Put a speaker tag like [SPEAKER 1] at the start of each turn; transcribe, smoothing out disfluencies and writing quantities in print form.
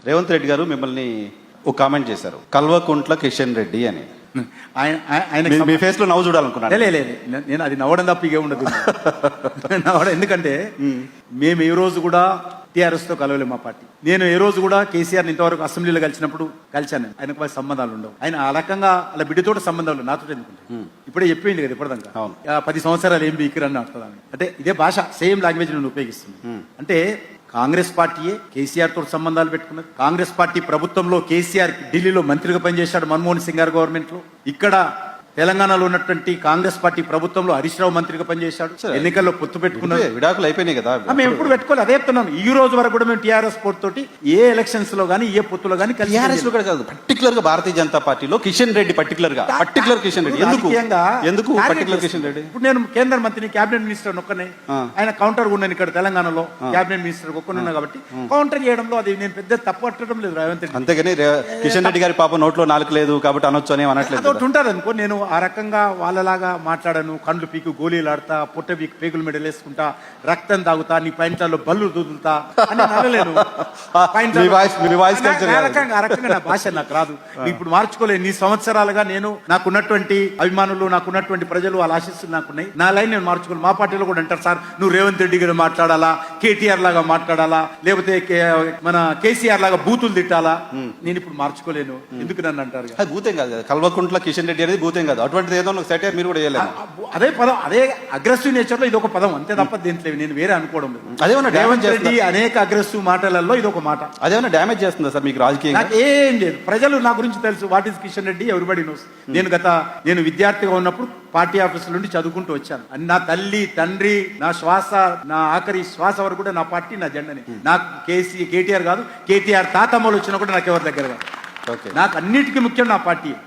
[SPEAKER 1] రేవంత్ రెడ్డి గారు మిమ్మల్ని ఒక కామెంట్ చేశారు, కల్వకుంట్ల కిషన్ రెడ్డి అని.
[SPEAKER 2] ఆయన
[SPEAKER 1] మీ ఫేస్ లో నవ్వు చూడాలనుకున్నాను.
[SPEAKER 2] లేదు నేను అది నవ్వడం తప్ప ఇగే ఉండదు. నవ్వడం ఎందుకంటే మేము ఏ రోజు కూడా టీఆర్ఎస్ తో కలవలేము మా పార్టీ. నేను ఏ రోజు కూడా కేసీఆర్ ఇంతవరకు అసెంబ్లీలో కలిసినప్పుడు కలిశాను. ఆయనకు మరి సంబంధాలు ఉండవు. ఆయన ఆ రకంగా అలా బిడ్డతోటి సంబంధాలు నాతో ఎందుకుంటాయి. ఇప్పుడే చెప్పింది కదా ఇప్పటిదాకా 10 సంవత్సరాలు ఏం బీకిరని అర్థం. అంటే ఇదే భాష సేమ్ లాంగ్వేజ్ నేను ఉపయోగిస్తుంది. అంటే కాంగ్రెస్ పార్టీయే కేసీఆర్ తోటి సంబంధాలు పెట్టుకున్నది. కాంగ్రెస్ పార్టీ ప్రభుత్వంలో కేసీఆర్ ఢిల్లీలో మంత్రిగా పనిచేశాడు మన్మోహన్ సింగ్ గారి గవర్నమెంట్ లో. ఇక్కడ తెలంగాణలో ఉన్నటువంటి కాంగ్రెస్ పార్టీ ప్రభుత్వంలో హరీష్ రావు మంత్రిగా పనిచేశాడు. ఎన్నికల్లో పొత్తు పెట్టుకున్నారు.
[SPEAKER 1] విడాకులు అయిపోయినాయి కదా.
[SPEAKER 2] మేము ఎప్పుడు పెట్టుకోవాలి, అదే చెప్తున్నాను. ఈ రోజు వరకు కూడా మేము టీఆర్ఎస్ పోర్ట్ తోటి ఏ ఎలక్షన్స్ లో గానీ ఏ పొత్తులో గానీ
[SPEAKER 1] టీఆర్ఎస్ లో కాదు, పర్టికులర్ గా భారతీయ జనతా పార్టీలో కిషన్ రెడ్డి పర్టికులర్ కిషన్ రెడ్డి ఎందుకు పర్టికులర్ కిషన్ రెడ్డి?
[SPEAKER 2] ఇప్పుడు నేను కేంద్ర మంత్రిని, క్యాబినెట్ మినిస్టర్ ఒక్కనే. ఆయన కౌంటర్ ఉన్నాను ఇక్కడ తెలంగాణలో క్యాబినెట్ మినిస్టర్ ఒక్కనున్నా కాబట్టి కౌంటర్ చేయడంలో అది నేను పెద్ద తప్పు పట్టడం లేదు రేవంత్ రెడ్డి.
[SPEAKER 1] అంతేగాని కిషన్ రెడ్డి గారి పాప నోట్లో నాలుగు లేదు కాబట్టి అనొచ్చు అని అనట్లేదు.
[SPEAKER 2] ఉంటారు అనుకో. నేను ఆ రకంగా వాళ్ళలాగా మాట్లాడను. కండ్లు పీకు గోళీలు ఆడతా, పొట్ట పీకు పేగుల మెడలు వేసుకుంటా, రక్తం తాగుతా, నీ పాయింట్లలో బల్లు దూదులుతా అని అనలేను. ఆ రకంగా నా భాష నాకు రాదు. ఇప్పుడు మార్చుకోలేదు. నీ సంవత్సరాలుగా నేను నాకున్నటువంటి అభిమానులు, నాకున్నటువంటి ప్రజలు, వాళ్ళ ఆశీస్సులు నాకున్నాయి. నా లైన్ నేను మార్చుకోలేదు. మా పార్టీలో కూడా అంటారు, సార్ నువ్వు రేవంత్ రెడ్డి గారు మాట్లాడాలా, కేటీఆర్ లాగా మాట్లాడాలా, లేకపోతే మన కేసీఆర్ లాగా బూతులు తిట్టాలా. నేను ఇప్పుడు మార్చుకోలేను. ఎందుకు నన్ను అంటారు?
[SPEAKER 1] భూతం కాదు కదా, కల్వకుంట్ల కిషన్ రెడ్డి అనేది భూతం కాదు. అటువంటిది ఏదో సెటర్ మీరు కూడా చేయలేదు.
[SPEAKER 2] అదే పదం, అదే అగ్రెసివ్ నేచర్ లో ఇది ఒక పదం అంతే తప్ప దీంట్లో నేను వేరే అనుకోవడం లేదు.
[SPEAKER 1] అదేమన్నా డ్యామేజ్
[SPEAKER 2] రెడ్డి అనేక అగ్రెసివ్ మాటలలో ఇది ఒక మాట.
[SPEAKER 1] అదేమన్నా డ్యామేజ్ చేస్తుందా సార్ మీకు రాజకీయంగా?
[SPEAKER 2] ఏం లేదు. ప్రజలు నా గురించి తెలుసు. What is Kishan Reddy, everybody knows. నేను విద్యార్థిగా ఉన్నప్పుడు పార్టీ ఆఫీసుల నుండి చదువుకుంటూ వచ్చాను. నా తల్లి, తండ్రి, నా శ్వాస, నా ఆఖరి శ్వాస వరకు కూడా నా పార్టీ, నా జెండని. నాకు కేటీఆర్ కాదు, కేటీఆర్ తాతమ్మలు వచ్చినా కూడా నాకు ఎవరి దగ్గర కాదు. నాకు అన్నిటికీ ముఖ్యం నా పార్టీ.